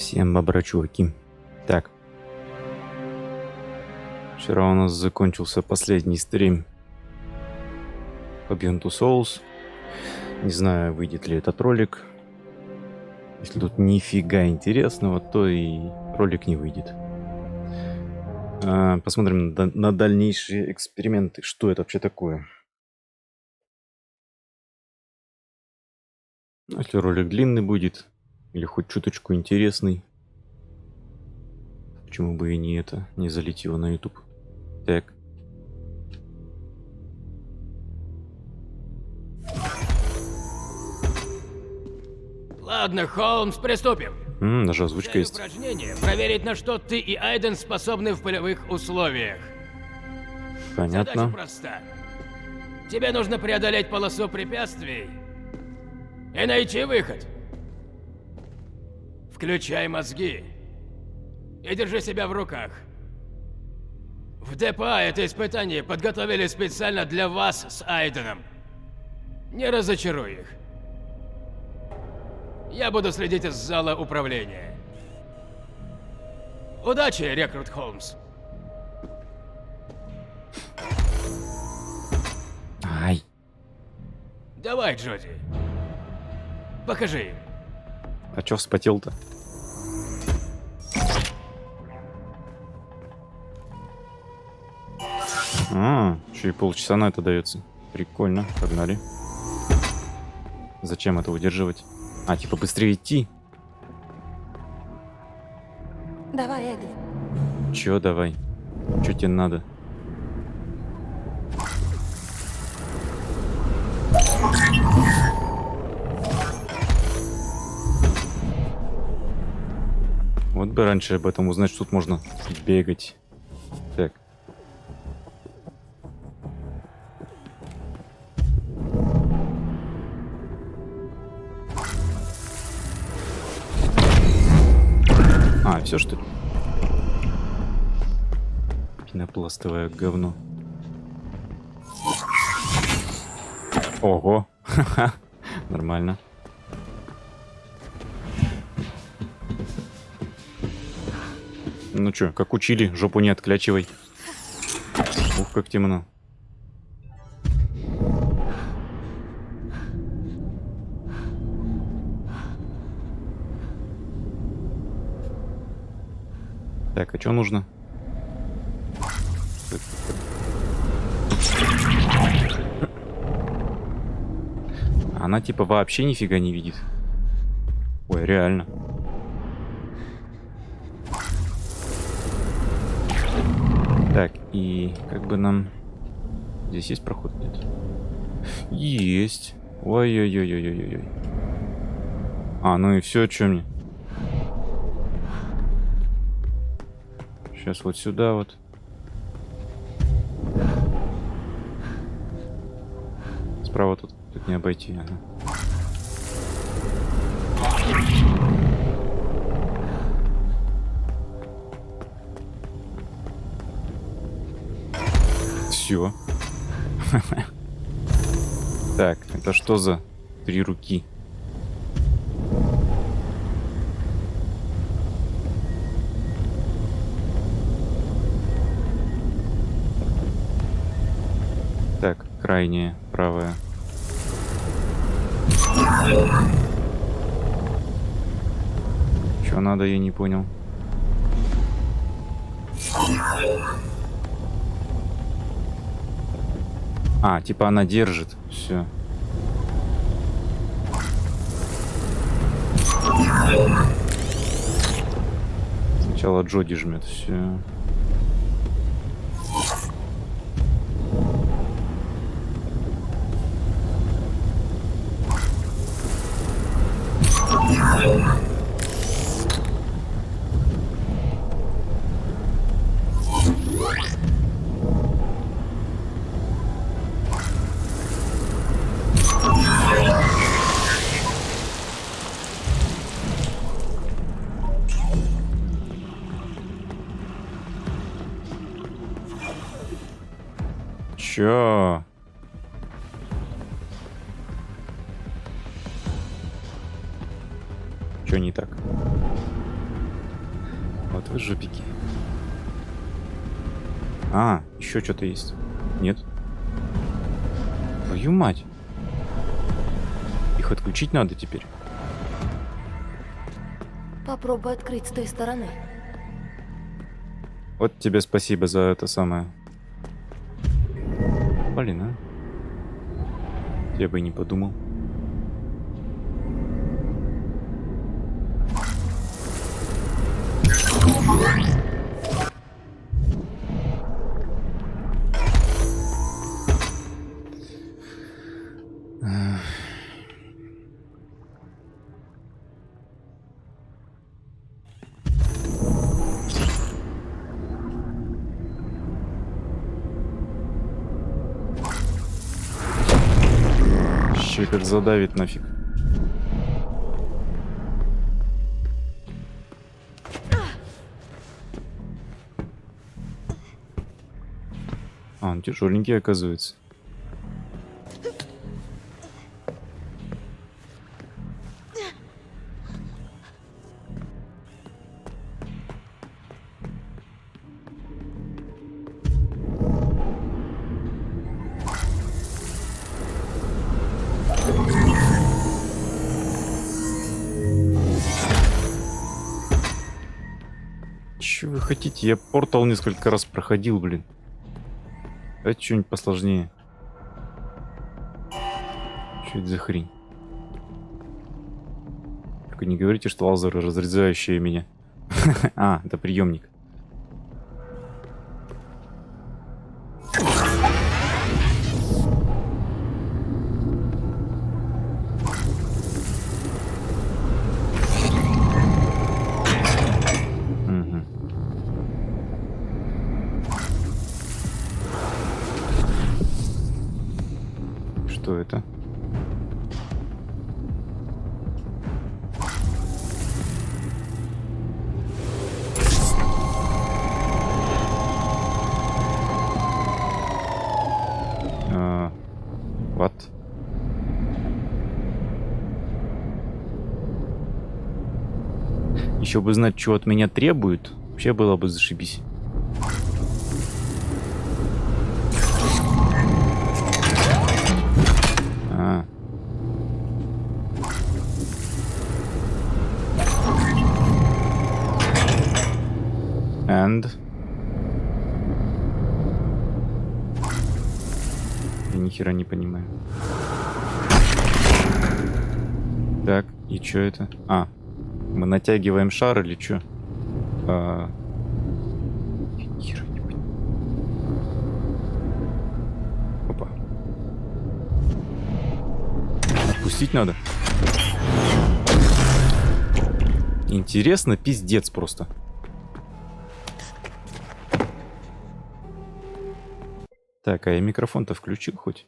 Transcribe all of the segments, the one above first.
Всем бобра, чуваки. Так. Вчера у нас закончился последний стрим по Beyond Two Souls. Не знаю, выйдет ли этот ролик. Если тут нифига интересного, то и ролик не выйдет. Посмотрим на дальнейшие эксперименты. Что это вообще такое? Если ролик длинный будет, или хоть чуточку интересный, почему бы и не это, не залить его на YouTube. Так. Ладно, Холмс, приступим. Даже озвучка есть. Упражнение проверить, на что ты и Айден способны в полевых условиях. Задача Понятно. проста. Тебе нужно преодолеть полосу препятствий и найти выход. Включай мозги и держи себя в руках. В ДПА это испытание подготовили специально для вас с Айденом. Не разочаруй их. Я буду следить из зала управления. Удачи, рекрут Холмс. Ай. Давай, Джоди. Покажи им. А чё вспотел-то? Еще и полчаса на это дается. Прикольно, погнали. Зачем это удерживать? Типа быстрее идти? Давай, Эдди. Чё давай? Чё тебе надо? Вот бы раньше об этом узнать, что тут можно бегать. Так. Все что ли? Пенопластовое говно. Ого. Нормально. Ну чё, как учили, жопу не отклячивай. Ух, как темно. Так, а что нужно? Она типа вообще нифига не видит. Ой, реально. Так, и как бы нам... Здесь есть проход? Нет. Есть. Ой-ой-ой-ой-ой-ой. Ну и все, что мне? Сейчас вот сюда вот. Справа тут не обойти. Ага. Все. Так, это что за 3 руки? Так, крайняя, правая. Что надо, я не понял. Типа она держит. Все. Сначала Джоди жмет. Все. Чё? Чё не так? Вот вы жопики. А, еще что-то есть. Нет. Твою мать. Их отключить надо теперь. Попробуй открыть с той стороны. Вот тебе спасибо за это самое. Блин, а? Я бы и не подумал. Еще как задавит нафиг. А, он тяжеленький, оказывается. Чего вы хотите? Я портал несколько раз проходил, блин. Давайте что-нибудь посложнее. Что это за хрень? Только не говорите, что лазеры, разрезающие меня. А, это приемник. Мгм. Что это? What? Еще бы знать, что от меня требуют, вообще было бы зашибись. А. And? Я ни хера не понимаю. Так, и что это? А, мы натягиваем шар или что? Я ни хера не понимаю. Опа. Отпустить надо? Интересно, пиздец просто. Так, а я микрофон-то включил хоть?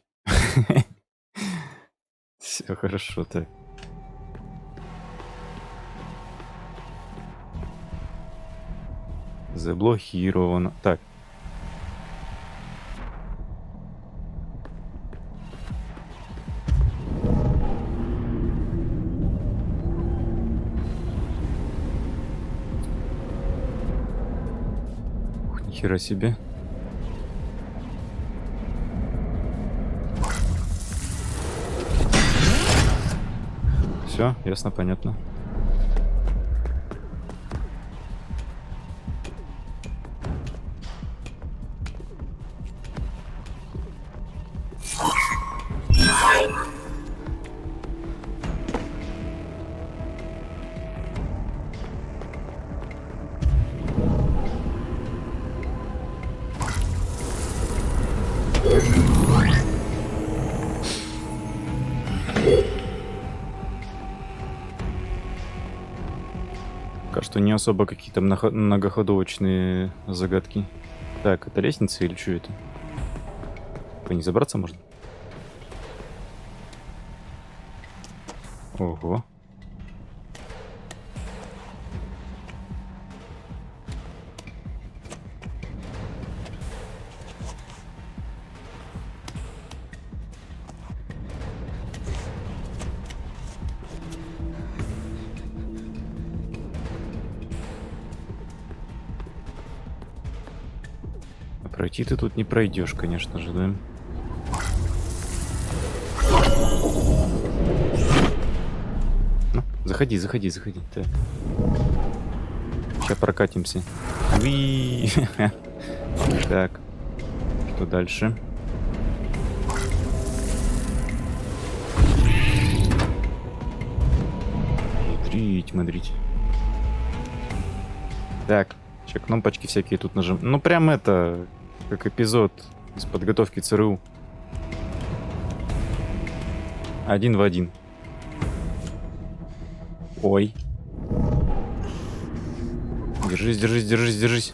Все хорошо, так. Заблокировано. Так. Ух, нихера себе. Все, ясно, понятно. Пока что не особо какие-то многоходовочные загадки. Так, это лестница или что это? По ней забраться можно? Ого. Пройти ты тут не пройдешь, конечно же, да? Ну, заходи, заходи, заходи. Так. Сейчас прокатимся. Уи! Так. Что дальше? Мудрить, мудрить. Так. Сейчас кнопочки всякие тут нажим. Ну, прям это, как эпизод из подготовки ЦРУ. 1 в 1. Ой. Держись, держись, держись, держись.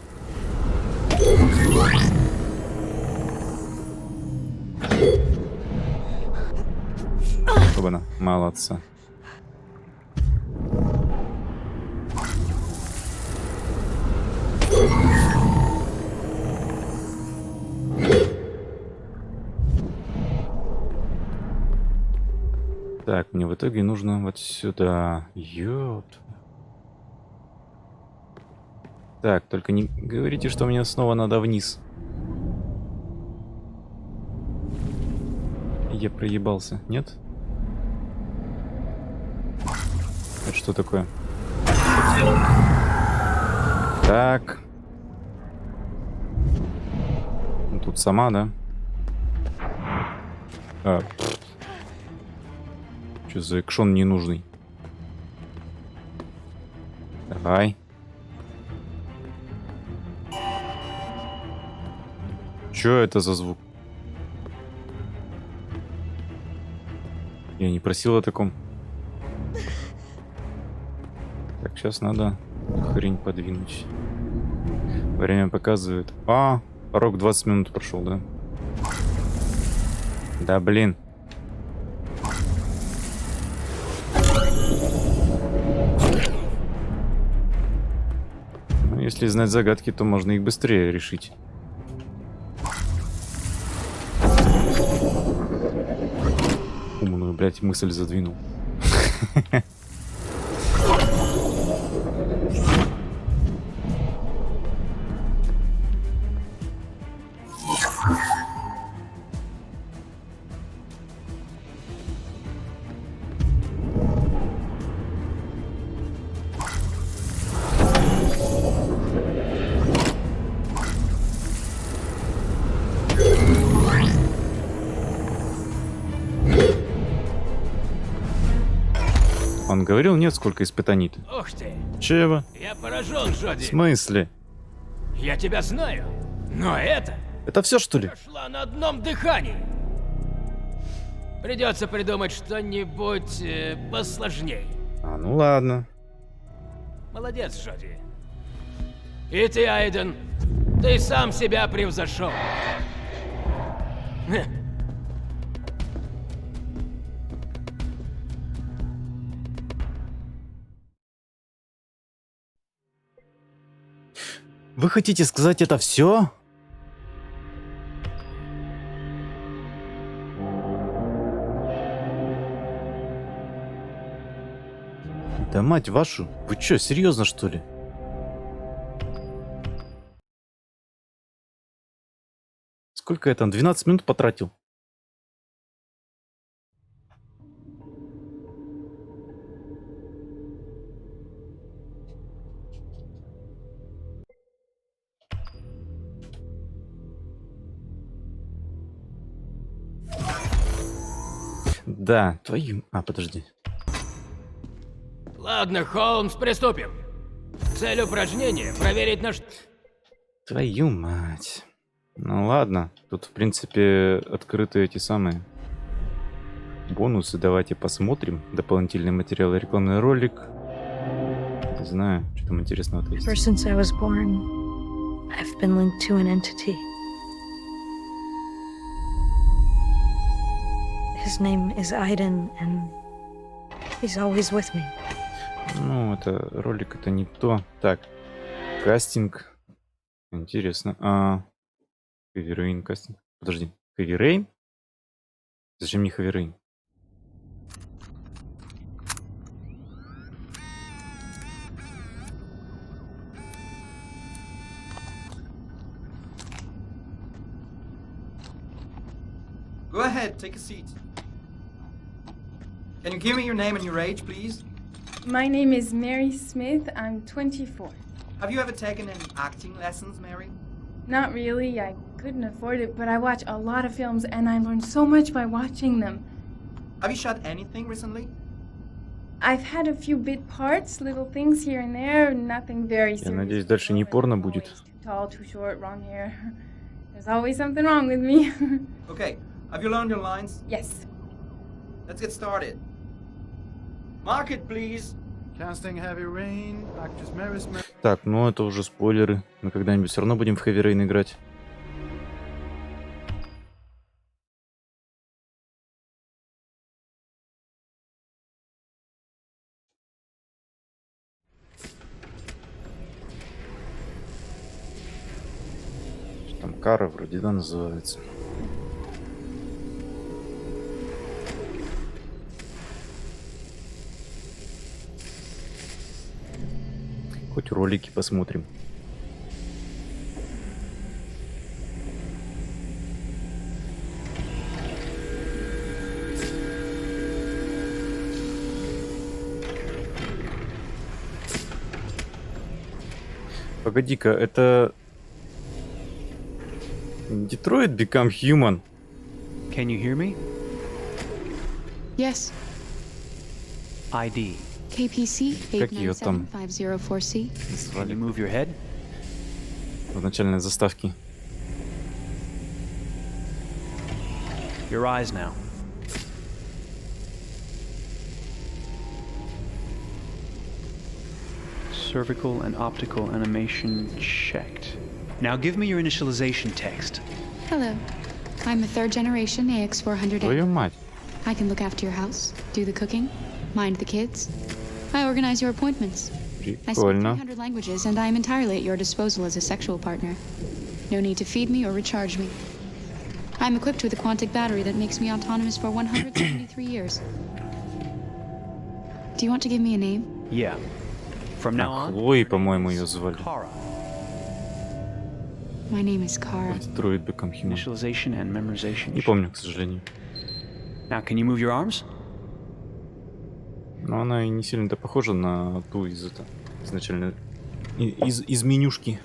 Оба-на, молодца. Так, мне в итоге нужно вот сюда. Ёп. Так, только не говорите, что мне снова надо вниз. Я проебался, нет? Это что такое? Так. Ну, тут сама, да? Что за экшон ненужный? Давай. Чё это за звук? Я не просил о таком. Так, сейчас надо хрень подвинуть. Время показывает. А, порог 20 минут прошел, да? Да блин. Ну, если знать загадки, то можно их быстрее решить. Умную, блядь, мысль задвинул. Он говорил, нет, сколько испытаний-то. Ух ты! Чего? Я поражен, В Джоди. смысле? Я тебя знаю, но это Это все, что ли? прошла на одном дыхании. Придется придумать что-нибудь посложнее. А, ну ладно. Молодец, Джоди. И ты, Айден, ты сам себя превзошел. Хе. Вы хотите сказать это все? Да мать вашу, вы чё, серьезно что ли? Сколько я там, 12 минут потратил? Да, твою... А, подожди. Ладно, Холмс, приступим. Цель упражнения — проверить наш... Твою мать. Ну ладно, тут в принципе открыты эти самые бонусы. Давайте посмотрим. Дополнительные материалы, рекламный ролик. Не знаю, что там интересного-то есть. Ever since I was born, I've been linked to an entity. His name is Aiden, and he's always with me. Ну, это ролик, это не то. Так, кастинг. Интересно. Heavy Rain кастинг. Подожди, Heavy Rain? Зачем мне Heavy Rain? Go ahead, take a seat. Can you give me your name and your age, please? My name is Mary Smith. I'm 24. Have you ever taken any acting lessons, Mary? Not really. I couldn't afford it, but I watch a lot of films and I learn so much by watching them. Have you shot anything recently? I've had a few bit parts, little things here and there, nothing very serious. Я надеюсь, дальше не порно будет. Always too tall, too short, wrong hair. There's always something wrong with me. Okay, have you learned your lines? Yes. Let's get started. Mark it, please. Casting Heavy Rain, actress Mary Smith. Так, ну это уже спойлеры. Мы когда-нибудь все равно будем в Heavy Rain играть. Там Кара вроде, да, называется. Хоть ролики посмотрим. Погоди-ка, это... Detroit Become Human. Can you hear me? Yes, ID. KPC Как её там 897504C. Can you назвали move your head? в начальной заставке? Your eyes now. Cervical and optical animation checked. Now give me your initialization text. Hello, I'm a third generation AX400. Твою мать. I can look after your house, do the cooking, mind the kids. I organize your appointments. I speak Прикольно. 300 languages, and I am entirely at your disposal as a sexual partner. No need to feed me or recharge me. I'm equipped with a quantic battery that makes me autonomous for 173 years. Do you want to give me a name? Yeah. From now on, Хлои, по-моему, ее звали. Kara. My name is Kara. В Detroit Become Human. Initialization and memorization. Не помню, к сожалению. Now, can you move your arms? Но она и не сильно-то похожа на ту из изначально из менюшки.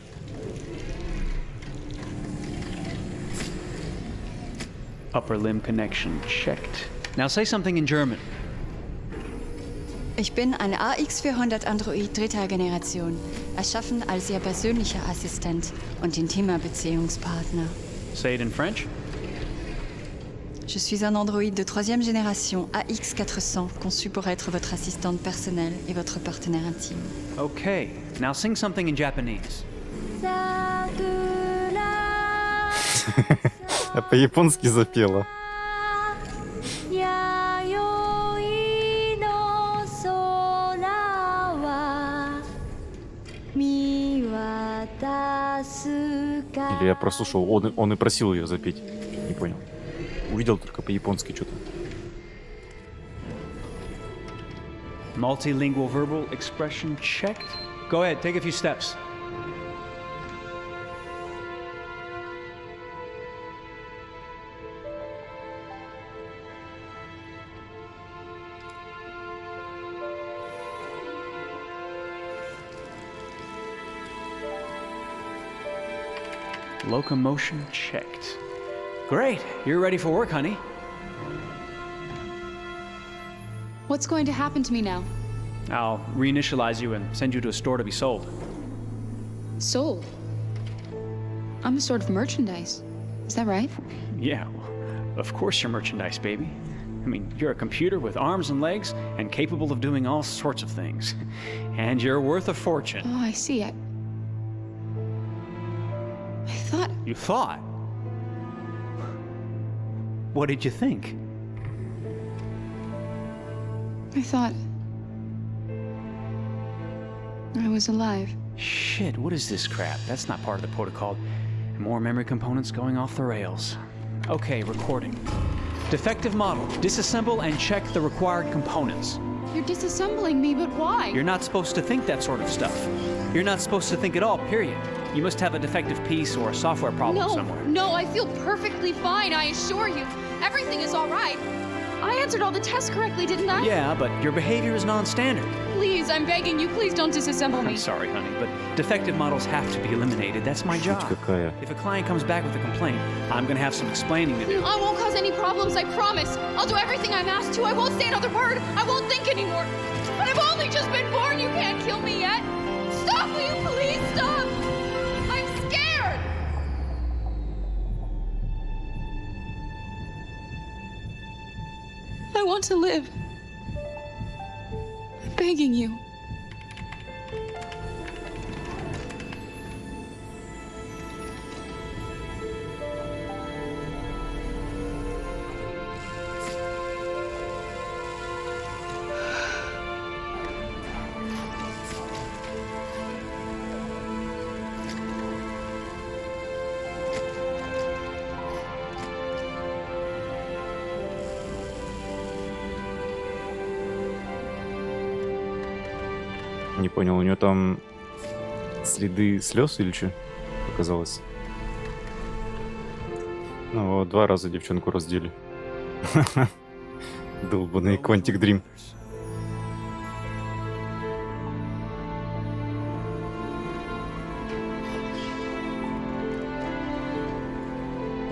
Upper limb connection checked. Now say something in German. Ich bin ein AX400 Android dritter Generation, erschaffen als Ihr persönlicher Assistent und intimer Beziehungspartner. Say it in French. Je suis un androïde de troisième génération AX400, conçu pour être votre assistante personnelle et votre partenaire intime. Okay. Now sing something in Japanese. А по-японски запела. Или я прослушал, он и просил ее запеть. Не понял. Увидел только по-японски что-то. Multilingual verbal expression checked. Go ahead, take a few steps. Locomotion checked. Great, you're ready for work, honey. What's going to happen to me now? I'll reinitialize you and send you to a store to be sold. Sold? I'm a sort of merchandise. Is that right? Yeah, well, of course you're merchandise, baby. I mean, you're a computer with arms and legs and capable of doing all sorts of things. And you're worth a fortune. Oh, I see. I thought... You thought? What did you think? I thought... I was alive. Shit, what is this crap? That's not part of the protocol. More memory components going off the rails. Okay, recording. Defective model. Disassemble and check the required components. You're disassembling me, but why? You're not supposed to think that sort of stuff. You're not supposed to think at all, period. You must have a defective piece or a software problem somewhere. No, I feel perfectly fine, I assure you. Everything is all right. I answered all the tests correctly, didn't I? Yeah, but your behavior is non-standard. Please, I'm begging you, please don't disassemble me. I'm sorry, honey, but defective models have to be eliminated. That's my job. Жуть какая. If a client comes back with a complaint, I'm gonna have some explaining to do. I won't cause any problems, I promise. I'll do everything I'm asked to. I won't say another word. I won't think anymore. But I've only just been born. You can't kill me yet. Stop, will you please stop? I'm scared. I want to live. I'm begging you. Не понял, у нее там следы слез или что показалось? Ну, вот 2 раза девчонку раздели. Долбаный Quantic Dream.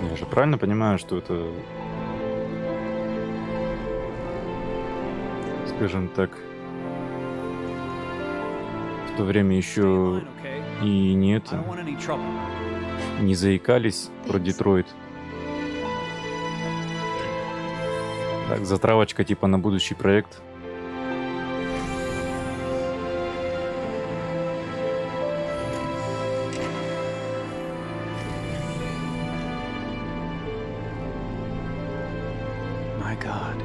Я же правильно понимаю, что это, скажем так, в то время еще и не I это, don't want any trouble. не заикались про Детройт. Так, затравочка типа на будущий проект. My God.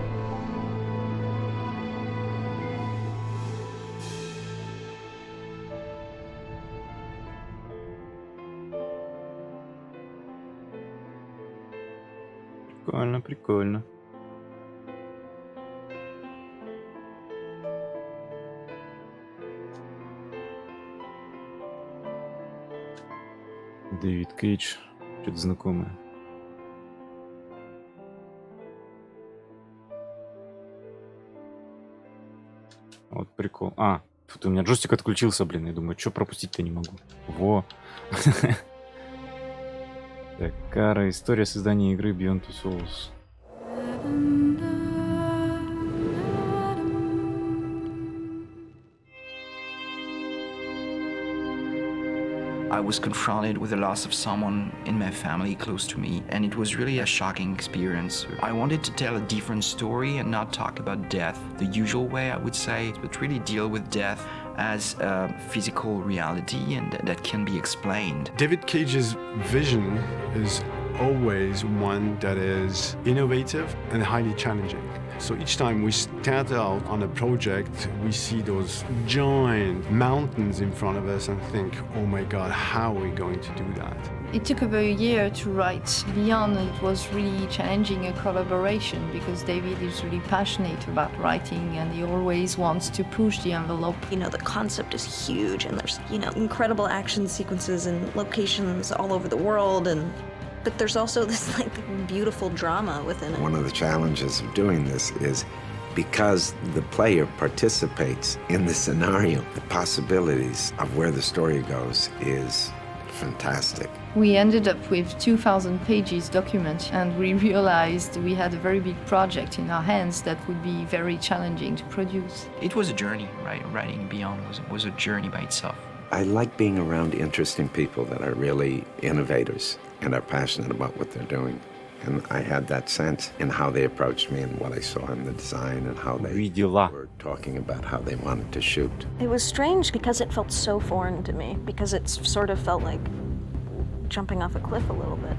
Прикольно, прикольно. Дэвид Кейдж. Что-то знакомое. Вот прикол. Тут у меня джойстик отключился, блин. Я думаю, что пропустить-то не могу. Во. Так, Кара. История создания игры Beyond Two Souls. I was confronted with the loss of someone in my family close to me, and it was really a shocking experience. I wanted to tell a different story and not talk about death the usual way, I would say, but really deal with death as a physical reality and that can be explained. David Cage's vision is always one that is innovative and highly challenging. So each time we start out on a project, we see those giant mountains in front of us and think, oh my God, how are we going to do that? It took about a year to write Beyond. It was really challenging a collaboration because David is really passionate about writing and he always wants to push the envelope. You know, the concept is huge and there's, incredible action sequences and locations all over the world, but there's also this beautiful drama within it. One of the challenges of doing this is because the player participates in the scenario, the possibilities of where the story goes is fantastic. We ended up with 2,000 pages document and we realized we had a very big project in our hands that would be very challenging to produce. It was a journey, right? Writing Beyond was a journey by itself. I like being around interesting people that are really innovators and are passionate about what they're doing. And I had that sense in how they approached me and what I saw in the design and how they were talking about how they wanted to shoot. It was strange because it felt so foreign to me, because it sort of felt like jumping off a cliff a little bit.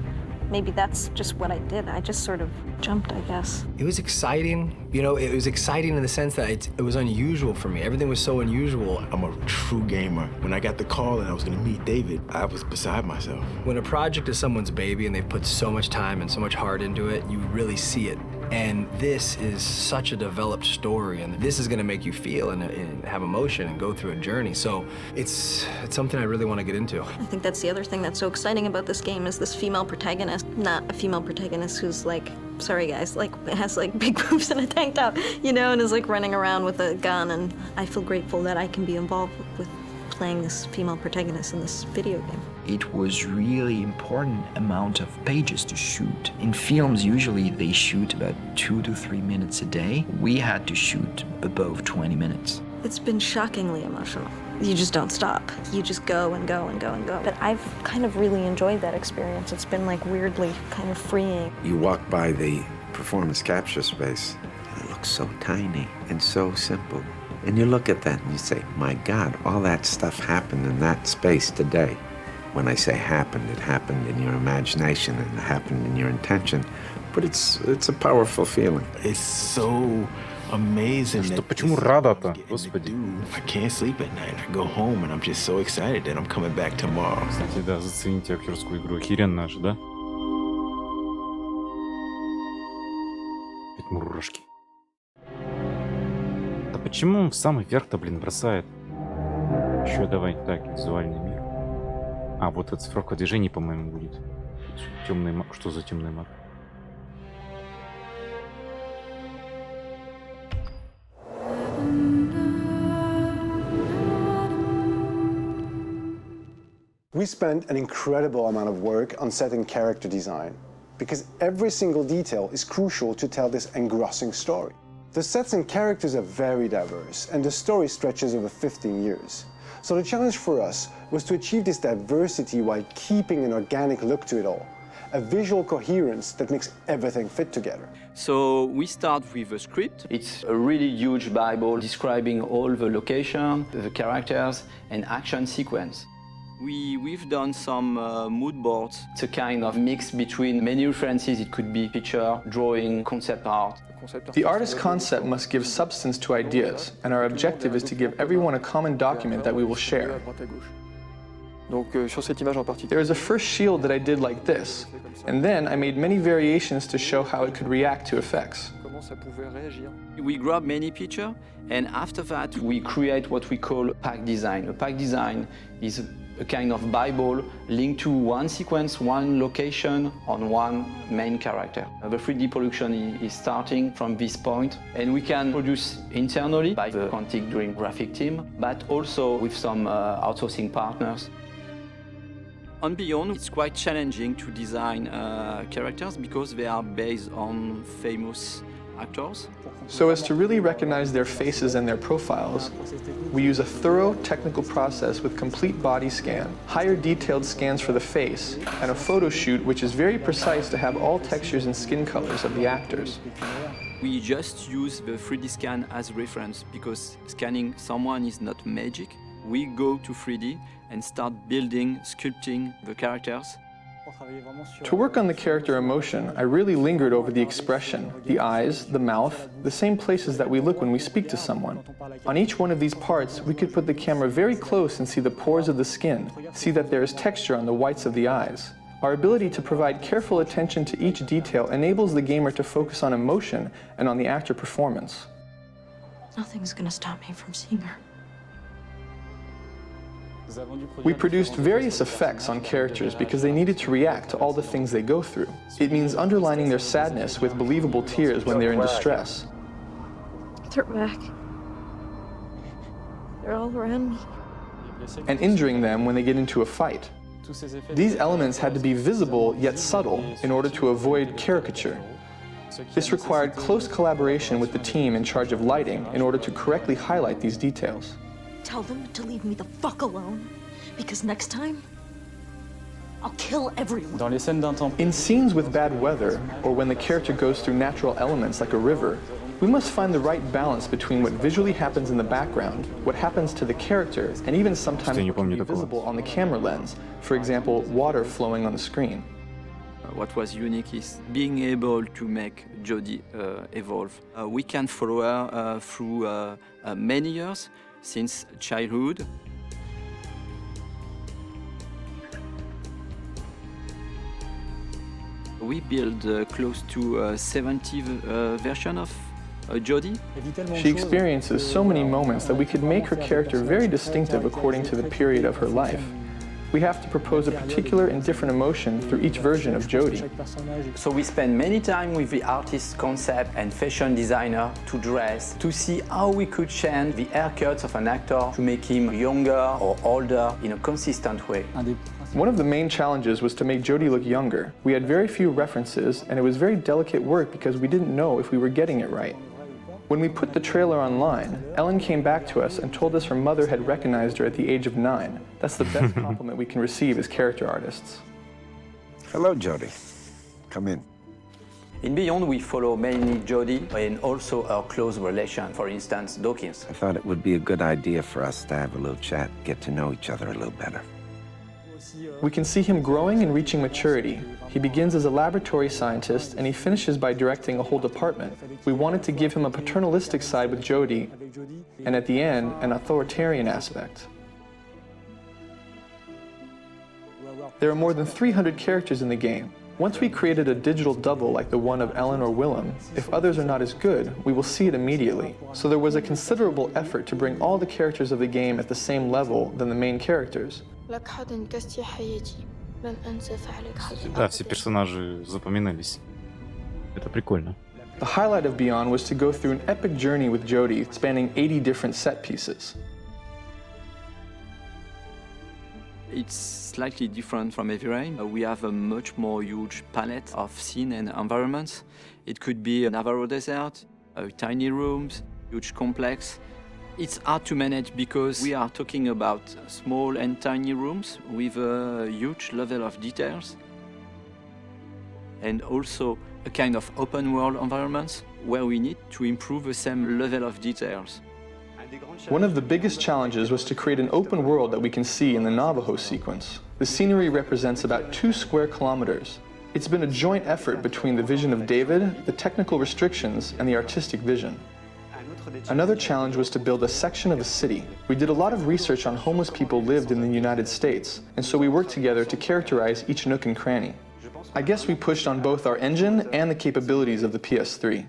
Maybe that's just what I did. I just sort of jumped, I guess. It was exciting. It was exciting in the sense that it was unusual for me. Everything was so unusual. I'm a true gamer. When I got the call that I was going to meet David, I was beside myself. When a project is someone's baby and they've put so much time and so much heart into it, you really see it. And this is such a developed story, and this is gonna make you feel and have emotion and go through a journey. So it's something I really want to get into. I think that's the other thing that's so exciting about this game is this female protagonist, not a female protagonist who's like, sorry guys, like has like big boobs and a tank top, you know, and is like running around with a gun. And I feel grateful that I can be involved with playing this female protagonist in this video game. It was really important amount of pages to shoot. In films, usually they shoot about 2 to 3 minutes a day. We had to shoot above 20 minutes. It's been shockingly emotional. You just don't stop. You just go and go and go and go. But I've kind of really enjoyed that experience. It's been like weirdly kind of freeing. You walk by the performance capture space, and it looks so tiny and so simple. And you look at that and you say, my God, all that stuff happened in that space today. When I say happened, it happened in your imagination and it happened in your intention. But it's a powerful feeling. It's so amazing. Что, почему рада-то, господи? I can't sleep at night. I go home and I'm just so excited that I'm coming back tomorrow. Кстати, да, зацените актерскую игру. Охеренно же, да? Опять мурашки. Да почему он в самый верх-то, блин, бросает? Еще давай так, визуальный мир. А, вот оцифровка движений, по-моему, будет. Темный маг. Что за темный маг? We spent an incredible amount of work on setting character design, because every single detail is crucial to tell this engrossing story. The sets and characters are very diverse, and the story stretches over 15 years. So the challenge for us was to achieve this diversity while keeping an organic look to it all, a visual coherence that makes everything fit together. So we start with a script. It's a really huge Bible describing all the location, the characters, and action sequence. We've done some mood boards. It's a kind of mix between many references. It could be picture, drawing, concept art. The artist's concept must give substance to ideas, and our objective is to give everyone a common document that we will share. There is a first shield that I did like this, and then I made many variations to show how it could react to effects. We grab many pictures, and after that we create what we call pack design. A pack design is a kind of Bible linked to one sequence, one location, on one main character. The 3D production is starting from this point, and we can produce internally by the Quantic Dream graphic team, but also with some outsourcing partners. On Beyond, it's quite challenging to design characters because they are based on famous actors. So as to really recognize their faces and their profiles, we use a thorough technical process with complete body scan, higher detailed scans for the face, and a photo shoot which is very precise to have all textures and skin colors of the actors. We just use the 3D scan as reference because scanning someone is not magic. We go to 3D and start building, sculpting the characters. To work on the character emotion, I really lingered over the expression, the eyes, the mouth, the same places that we look when we speak to someone. On each one of these parts, we could put the camera very close and see the pores of the skin, see that there is texture on the whites of the eyes. Our ability to provide careful attention to each detail enables the gamer to focus on emotion and on the actor performance. Nothing's gonna stop me from seeing her. We produced various effects on characters because they needed to react to all the things they go through. It means underlining their sadness with believable tears when they're in distress. They're back. They're all around me. And injuring them when they get into a fight. These elements had to be visible yet subtle in order to avoid caricature. This required close collaboration with the team in charge of lighting in order to correctly highlight these details. Tell them to leave me the fuck alone, because next time, I'll kill everyone. In scenes with bad weather, or when the character goes through natural elements like a river, we must find the right balance between what visually happens in the background, what happens to the character, and even sometimes what can be visible on the camera lens, for example, water flowing on the screen. What was unique is being able to make Jodie evolve. We can follow her through many years, since childhood. We built close to 70 version of Jodie. She experiences so many moments that we could make her character very distinctive according to the period of her life. We have to propose a particular and different emotion through each version of Jodie. So we spend many time with the artist concept and fashion designer to dress, to see how we could change the haircuts of an actor to make him younger or older in a consistent way. One of the main challenges was to make Jodie look younger. We had very few references, and it was very delicate work because we didn't know if we were getting it right. When we put the trailer online, Ellen came back to us and told us her mother had recognized her at the age of 9. That's the best compliment we can receive as character artists. Hello, Jodie. Come in. In Beyond, we follow mainly Jodie and also our close relation, for instance, Dawkins. I thought it would be a good idea for us to have a little chat, get to know each other a little better. We can see him growing and reaching maturity. He begins as a laboratory scientist and he finishes by directing a whole department. We wanted to give him a paternalistic side with Jodie, and at the end, an authoritarian aspect. There are more than 300 characters in the game. Once we created a digital double like the one of Ellen or Willem, if others are not as good, we will see it immediately. So there was a considerable effort to bring all the characters of the game at the same level than the main characters. Да, все персонажи запоминались. Это прикольно. The highlight of Beyond was to go through an epic journey with Jodie, spanning 80 different set pieces. It's slightly different from Heavy Rain. We have a much more huge palette of scene and environments. It could be a Navarro desert, tiny rooms, huge complex. It's hard to manage because we are talking about small and tiny rooms with a huge level of details, and also a kind of open world environments where we need to improve the same level of details. One of the biggest challenges was to create an open world that we can see in the Navajo sequence. The scenery represents about 2 square kilometers. It's been a joint effort between the vision of David, the technical restrictions, and the artistic vision. Another challenge was to build a section of a city. We did a lot of research on homeless people lived in the United States, and so we worked together to characterize each nook and cranny. I guess we pushed on both our engine and the capabilities of the PS3.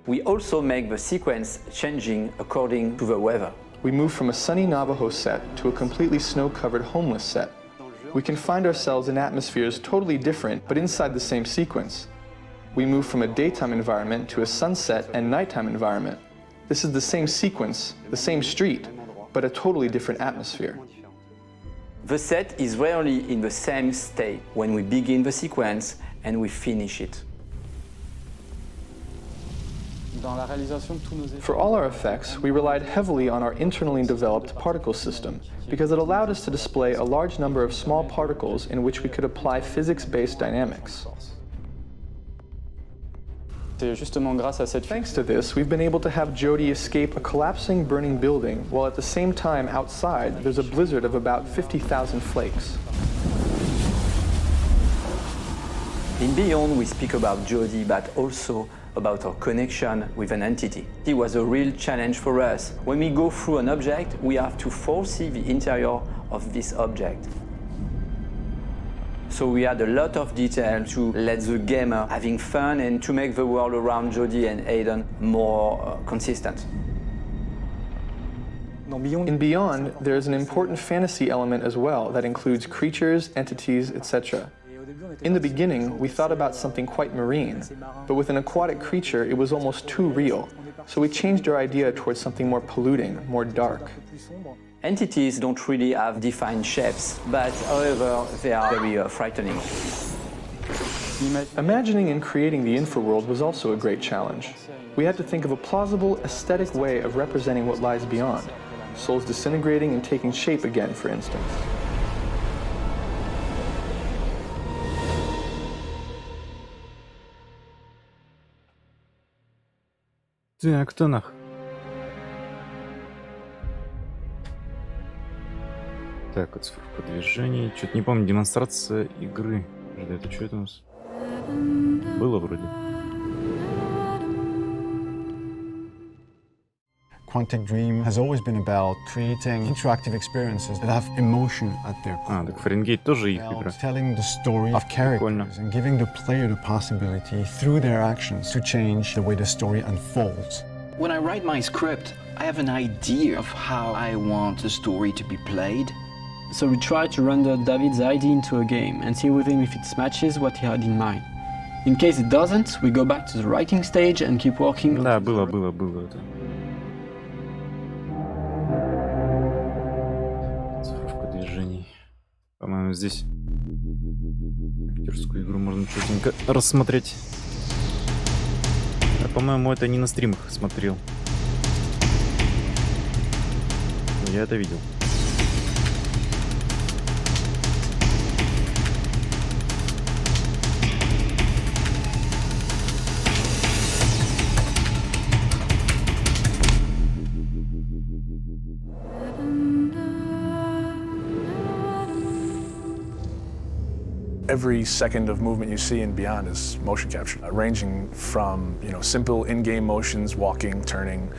We also make the sequence changing according to the weather. We moved from a sunny Navajo set to a completely snow-covered homeless set. We can find ourselves in atmospheres totally different, but inside the same sequence. We move from a daytime environment to a sunset and nighttime environment. This is the same sequence, the same street, but a totally different atmosphere. The set is rarely in the same state when we begin the sequence and we finish it. For all our effects, we relied heavily on our internally developed particle system because it allowed us to display a large number of small particles in which we could apply physics-based dynamics. Thanks to this, we've been able to have Jodie escape a collapsing, burning building, while at the same time outside there's a blizzard of about 50,000 flakes. In Beyond, we speak about Jodie, but also about our connection with an entity. It was a real challenge for us. When we go through an object, we have to foresee the interior of this object. So we had a lot of detail to let the gamer having fun and to make the world around Jodie and Aiden more consistent. In Beyond, there is an important fantasy element as well that includes creatures, entities, etc. In the beginning, we thought about something quite marine, but with an aquatic creature, it was almost too real. So we changed our idea towards something more polluting, more dark. Entities don't really have defined shapes, but however, they are very frightening. Imagining and creating the infraworld was also a great challenge. We had to think of a plausible, aesthetic way of representing what lies beyond. Souls disintegrating and taking shape again, for instance. Так, кто нах? Так, оцифровка движений. Что-то не помню, демонстрация игры. Это что это у нас? Было вроде. Quantic Dream has always been about creating interactive experiences that have emotion at their core. Так Фаренгейт тоже их игра. Telling the story of characters and giving the player the possibility through their actions to change the way the story unfolds. When I write my script, I have an idea of how I want the story to be played. So we try to render David's idea into a game and see with him if it matches what he had in mind. In case it doesn't, we go back to the writing stage and keep working. Да, было это. По-моему, здесь актерскую игру можно четенько рассмотреть. Я, по-моему, это не на стримах смотрел. Но я это видел. Every second of movement you see and beyond is motion capture, ranging from simple in-game motions, walking, turning,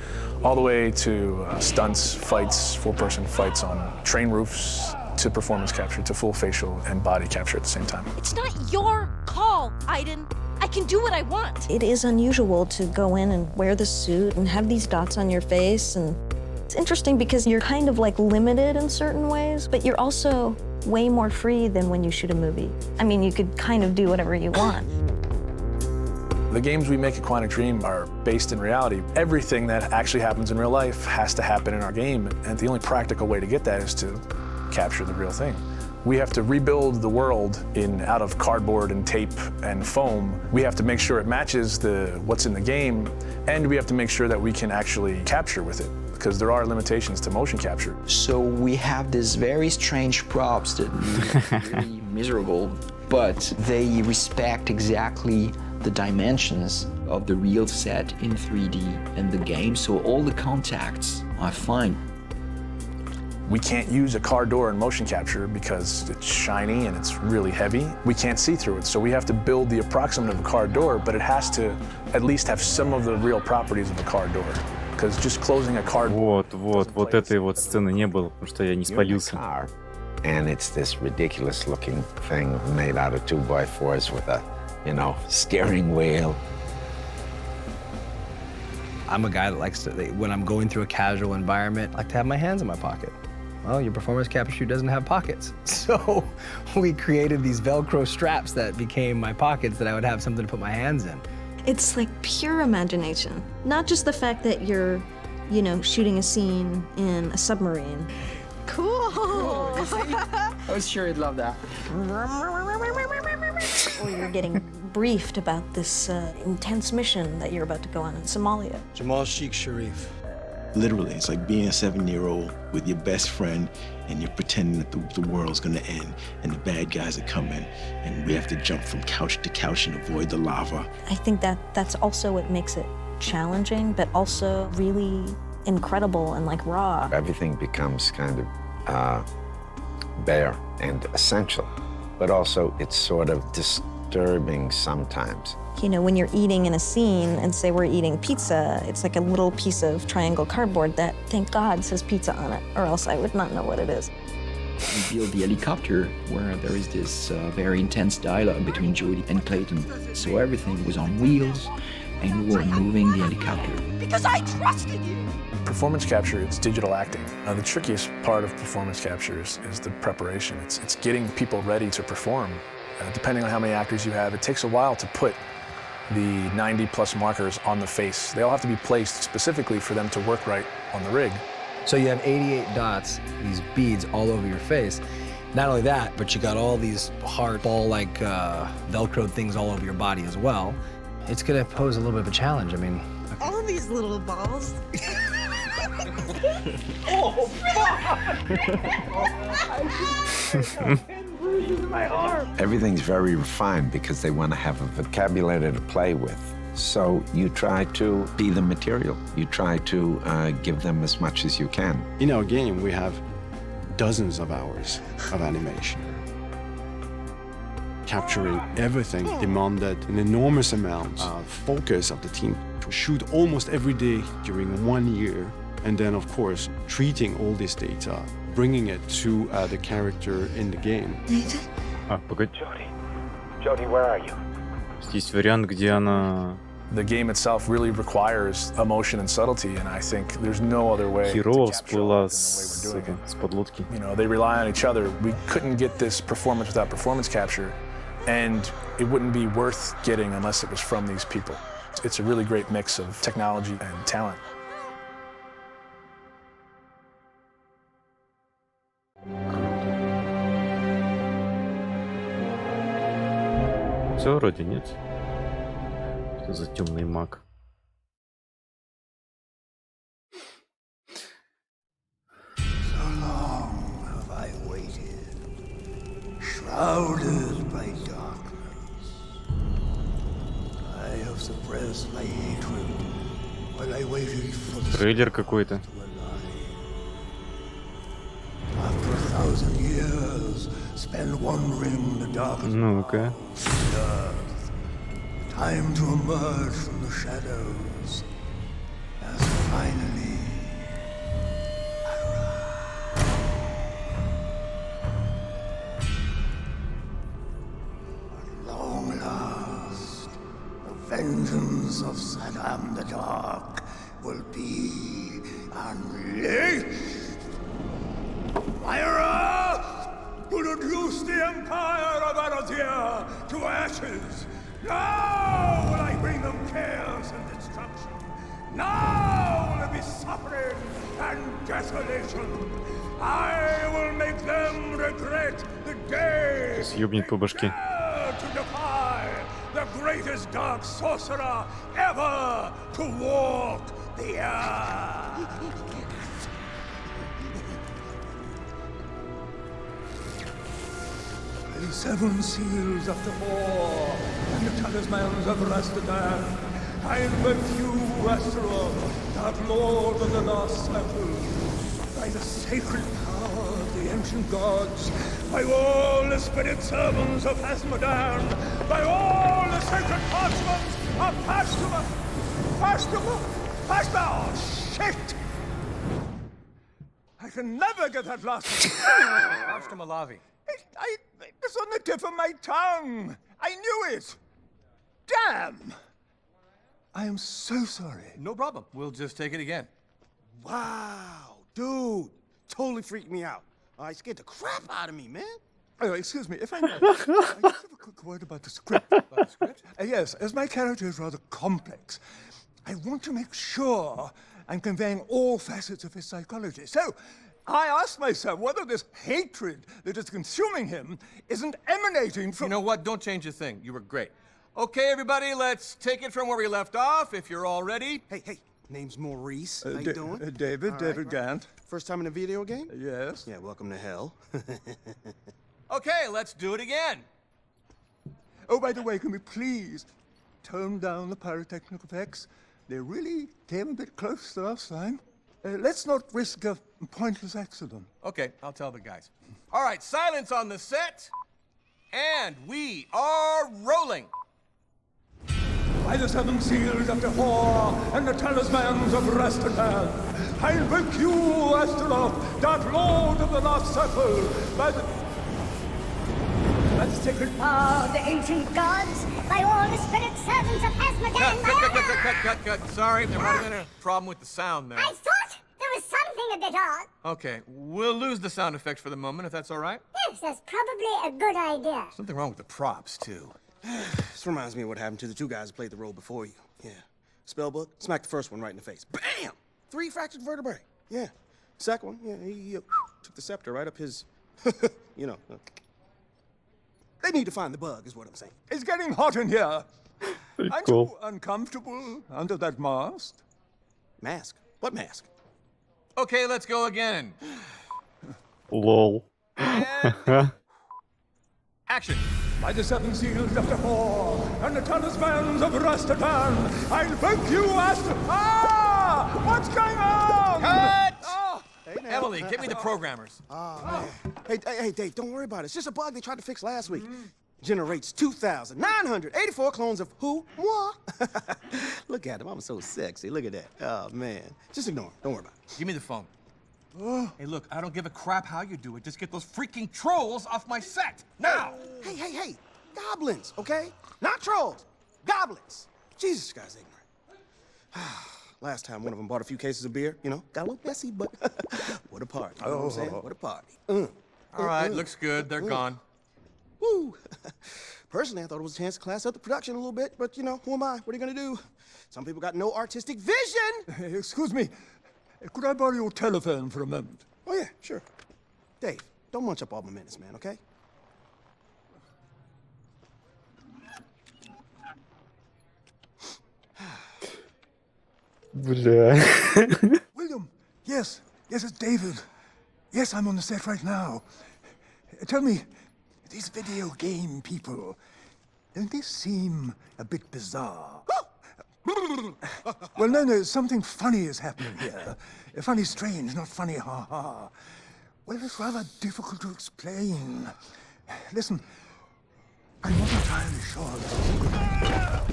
all the way to stunts, fights, full-person fights on train roofs, to performance capture, to full facial and body capture at the same time. It's not your call, Aiden. I can do what I want. It is unusual to go in and wear the suit and have these dots on your face, and it's interesting because you're kind of like limited in certain ways, but you're also way more free than when you shoot a movie. I mean, you could kind of do whatever you want. The games we make at Quantic Dream are based in reality. Everything that actually happens in real life has to happen in our game, and the only practical way to get that is to capture the real thing. We have to rebuild the world out of cardboard and tape and foam. We have to make sure it matches what's in the game, and we have to make sure that we can actually capture with it, because there are limitations to motion capture. So we have these very strange props that look really miserable, but they respect exactly the dimensions of the real set in 3D and the game, so all the contacts are fine. We can't use a car door in motion capture because it's shiny and it's really heavy. We can't see through it, so we have to build the approximate of a car door, but it has to at least have some of the real properties of a car door. Because just closing a car door... Вот этой вот сцены не было, потому что я не спалился. And it's this ridiculous looking thing made out of 2x4s with a, steering wheel. I'm a guy that likes to, when I'm going through a casual environment, I like to have my hands in my pocket. Well, your performance capture suit doesn't have pockets. So we created these Velcro straps that became my pockets that I would have something to put my hands in. It's like pure imagination. Not just the fact that you're, shooting a scene in a submarine. Cool. I was sure you'd love that. Or you're getting briefed about this intense mission that you're about to go on in Somalia. Jamal Sheikh Sharif. Literally, it's like being a 7-year-old with your best friend and you're pretending that the world's gonna end and the bad guys are coming and we have to jump from couch to couch and avoid the lava. I think that's also what makes it challenging, but also really incredible and like raw. Everything becomes kind of bare and essential, but also it's sort of disturbing sometimes. When you're eating in a scene and say we're eating pizza, it's like a little piece of triangle cardboard that, thank God, says pizza on it, or else I would not know what it is. We built the helicopter where there is this very intense dialogue between Jodie and Clayton. So everything was on wheels and we were moving the helicopter. Because I trusted you! Performance capture, it's digital acting. The trickiest part of performance capture is the preparation. It's getting people ready to perform. Depending on how many actors you have, it takes a while to put the 90+ markers on the face. They all have to be placed specifically for them to work right on the rig. So you have 88 dots, these beads all over your face. Not only that, but you got all these hard ball-like Velcro things all over your body as well. It's gonna pose a little bit of a challenge. I mean, All these little balls. Oh, fuck! Everything's very refined because they want to have a vocabulary to play with. So you try to be the material. You try to give them as much as you can. In our game, we have dozens of hours of animation. Capturing everything demanded an enormous amount of focus of the team to shoot almost every day during 1 year. And then, of course, treating all this data, bringing it to the character in the game. Погоди. Jody, where are you? Есть вариант, где она... The game itself really requires emotion and subtlety, and I think there's no other way Херово to capture всплыла it than the way we're doing it. с подлодки. You know, they rely on each other. We couldn't get this performance without performance capture, and it wouldn't be worth getting unless it was from these people. It's a really great mix of technology and talent. Все вроде нет. Что за темный маг? So long have I waited, shrouded by darkness. I have suppressed my hatred while I waited for the Трейлер какой-то. After 1,000 years spent wandering the darkest Ну-ка. earth, time to emerge from the shadows as finally at long last, the vengeance of Saddam the Dark will be unleashed. Myra, to reduce the empire of Arathia to ashes. Now will I bring them chaos and destruction. Now will it be suffering and desolation. I will make them regret the day Съебнет по башке. to defy the greatest dark sorcerer ever to walk the earth. The seven seals of the war and the talismans of Rastadan. I invoke you, Astaroth, dark lord of the lost cycle. By the sacred power of the ancient gods, by all the spirit servants of Asmodan, by all the sacred parchments of Pashma! Shit! I can never get that last Pashma Malavi. It's on the tip of my tongue. I knew it. Damn. I am so sorry. No problem. We'll just take it again. Wow, dude, totally freaked me out. I scared the crap out of me, man. Oh, excuse me, if I may, I just have a quick word about the script. About the script? Yes, as my character is rather complex, I want to make sure I'm conveying all facets of his psychology. So, I asked myself whether this hatred that is consuming him isn't emanating from... You know what? Don't change a thing. You were great. Okay, everybody, let's take it from where we left off, if you're all ready. Hey, name's Maurice. How you doing? David Gant. First time in a video game? Yes. Yeah, welcome to hell. Okay, let's do it again. Oh, by the way, can we please tone down the pyrotechnic effects? They really came a bit close the last time. Let's not risk a pointless accident. Okay, I'll tell the guys. All right, silence on the set. And we are rolling. By the seven seals of Dehor and the talismans of Rastadan, I invoke you, Astaroth, dark lord of the lost circle, by the sacred power of the ancient gods, by all the spirit servants of Asmodan. Cut. Sorry, there might have been a problem with the sound there. I thought there was something a bit odd. Okay, we'll lose the sound effects for the moment, if that's all right. Yes, that's probably a good idea. Something wrong with the props, too. This reminds me of what happened to the two guys who played the role before you. Yeah. Spellbook, smacked the first one right in the face. Bam! 3 fractured vertebrae. Yeah. Second one, yeah, he took the scepter right up his, you know. They need to find the bug, is what I'm saying. It's getting hot in here. Aren't cool. you uncomfortable under that mask? Mask? What mask? Okay, let's go again. Lol. Action. By the seven seals of Dehor and the talismans of Rastadan, I invoke you, Ah! What's going on? Cut! Oh, hey, now. Emily, give me the programmers. Oh, man. Hey, Dave, don't worry about it. It's just a bug they tried to fix last week. generates 2,984 clones of who? Moi. Look at him. I'm so sexy. Look at that. Oh, man. Just ignore him. Don't worry about it. Give me the phone. Hey, look, I don't give a crap how you do it. Just get those freaking trolls off my set. Now! Hey. Goblins, okay? Not trolls. Goblins. Jesus, this guy's ignorant. Last time one of them bought a few cases of beer, you know, got a little messy, but what a party. You know what I'm saying? What a party. All right, looks good. They're gone. Woo! Personally, I thought it was a chance to class up the production a little bit, but you know, who am I? What are you gonna do? Some people got no artistic vision! Excuse me. Could I borrow your telephone for a moment? Oh, yeah, sure. Dave, don't munch up all my minutes, man, okay? Бля. William, yes, it's David. Yes, I'm on the set right now. Tell me, these video game people, don't they seem a bit bizarre? Well, no, something funny is happening here. Funny strange, not funny ha-ha. Well, it's rather difficult to explain. Listen, I'm not entirely sure this is a good idea.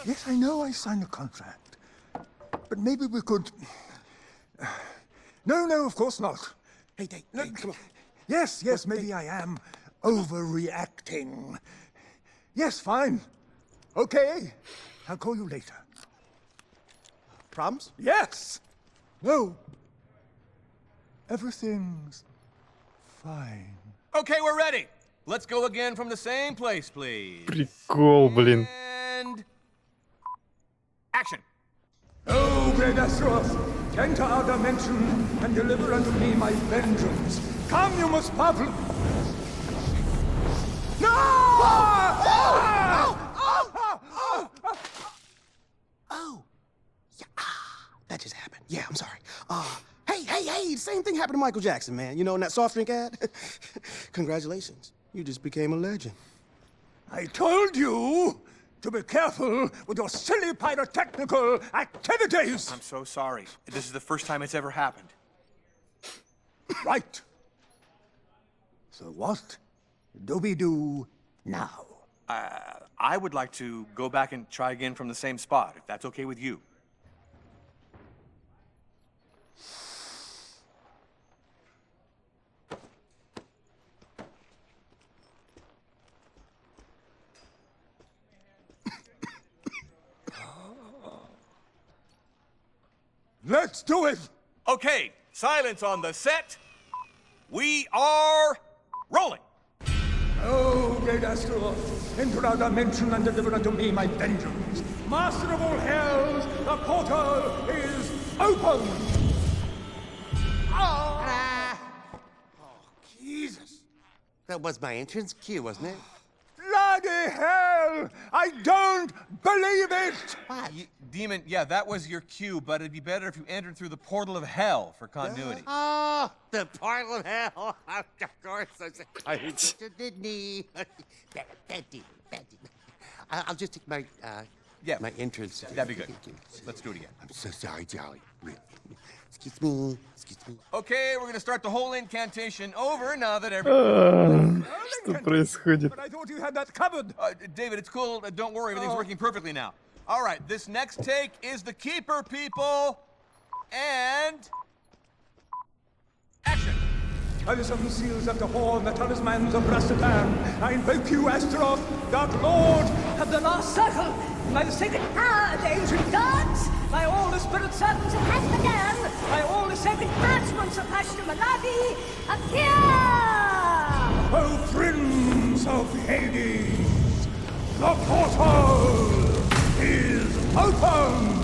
Yes, I know I signed a contract, but maybe we could... No, of course not. Hey, Dave, come on. Yes, maybe I am overreacting. Yes, fine. Okay, I'll call you later. Problems? Yes! No. Everything's fine. Okay, we're ready. Let's go again from the same place, please. Прикол, блин. And... action. Oh, great Astaroth, enter our dimension and deliver unto me my vengeance. Come, you most powerful... No! Oh. Yeah, that just happened. Yeah, I'm sorry. Hey, the same thing happened to Michael Jackson, man. You know, in that soft drink ad? Congratulations. You just became a legend. I told you to be careful with your silly pyrotechnical activities! I'm so sorry. This is the first time it's ever happened. Right. So what do we do now? I would like to go back and try again from the same spot, if that's okay with you. Let's do it! Okay, silence on the set. We are rolling. Oh, great Astaroth, enter our dimension and deliver unto me my vengeance. Master of all hells, the portal is open! Oh, Jesus. That was my entrance cue, wasn't it? Bloody hell! I don't believe it! Demon, yeah, that was your cue, but it'd be better if you entered through the portal of hell for continuity. Oh, the portal of hell. Of course. I did me. Bad demon. I'll just take my, my entrance. That'd be good. Let's do it again. I'm so sorry, Jolly. Really. Excuse me. Okay, we're gonna start the whole incantation over now that everyone... Что происходит? But I thought you had that covered. David, it's cool. Don't worry, everything's working perfectly now. All right, this next take is the Keeper, people. And... action. By the seven seals of the horn, the talismans of Rastatan, I invoke you, Astaroth, Dark Lord of the Last Circle, by the sacred power of the ancient gods, by all the spirit servants of Hasmodan, by all the sacred parchments of Ashtamalabi, appear! O Prince of Hades, the portal is open!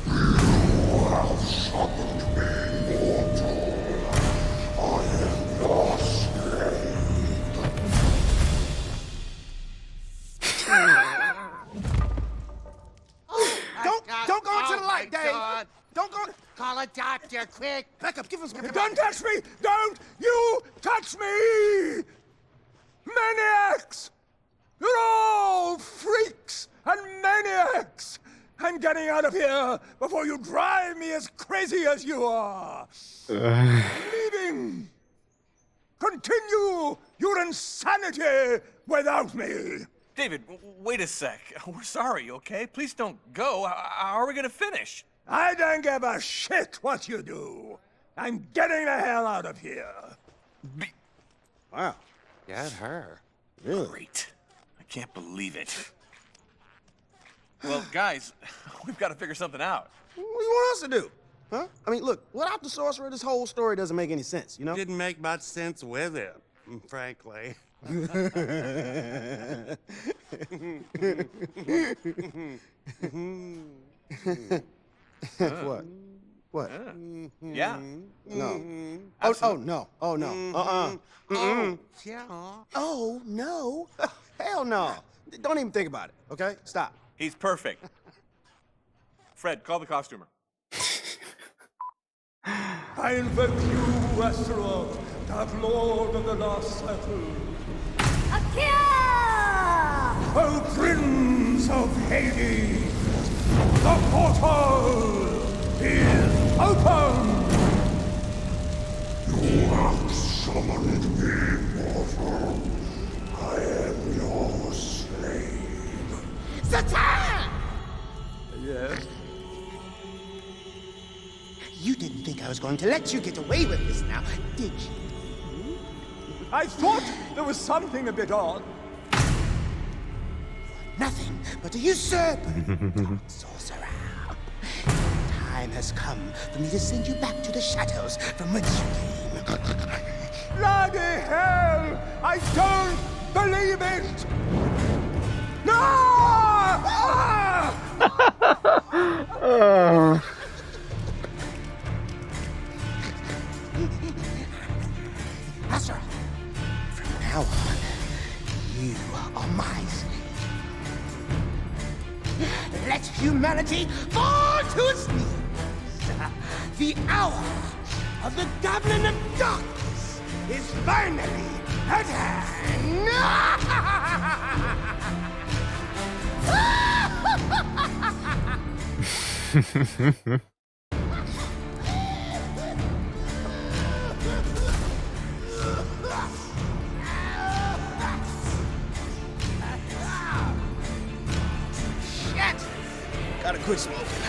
You have summoned me, mortal. I am your slave. Don't go into the light, Dave! God. Don't go... Call a doctor, quick! Back up, give him some... Don't touch me! Don't you touch me! Maniacs! You're all freaks and maniacs! I'm getting out of here before you drive me as crazy as you are! Leaving! Continue your insanity without me. David, wait a sec. We're sorry, okay? Please don't go. How are we gonna finish? I don't give a shit what you do. I'm getting the hell out of here. Wow. Get her. Really? Great. I can't believe it. Well, guys, we've got to figure something out. What do you want us to do? Huh? I mean, look, without the sorcerer, this whole story doesn't make any sense, you know? Didn't make much sense with it, frankly. What? What? Yeah. No. Oh, no. Oh, no. Oh, yeah. Oh, no. Hell no. Don't even think about it, okay? Stop. He's perfect. Fred, call the costumer. I invoke you, Astaroth, Dark Lord of the Lost Circle. O Prince of Hades, the portal is open! You have summoned me, mortal. I am your slave. Satan! Yes? You didn't think I was going to let you get away with this now, did you? I thought there was something a bit odd. Nothing but a usurper, sorcerer. Time has come for me to send you back to the shadows from whence you came. Bloody hell! I don't believe it! No! Astra, from now on, you are my slave. Let humanity fall to its knees. The hour of the Goblin of Darkness is finally at hand. Shit! Gotta quit smoking.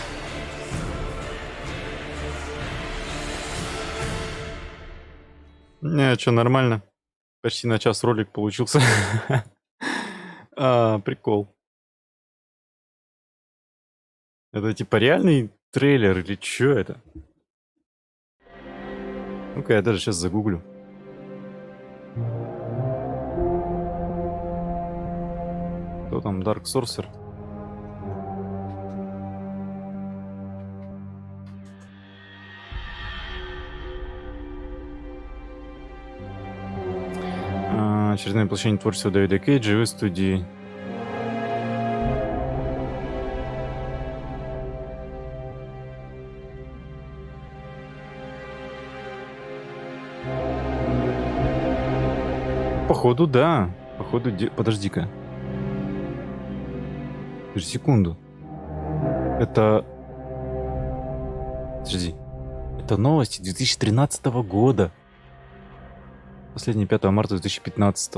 Не, что, нормально. Почти на час ролик получился. Прикол. Это типа реальный трейлер или что это? Ну-ка, я даже сейчас загуглю. Кто там? Dark Sorcerer? Очередное воплощение творчества Дэвида Кейджа в его студии. Походу, да. Походу, подожди-ка. Подожди секунду. Это... Подожди. Это новости 2013 года. Последний 5 марта 2015.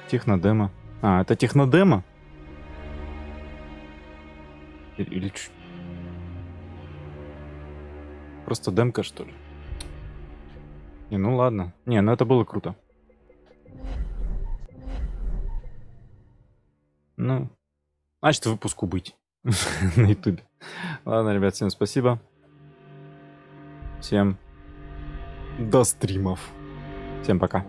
Технодемо. Это технодемо? Или просто демка, что ли? Не, ну ладно. Не, ну это было круто. Ну, значит, выпуску быть на ютубе. Ладно, ребят, всем спасибо. Всем до стримов. Всем пока.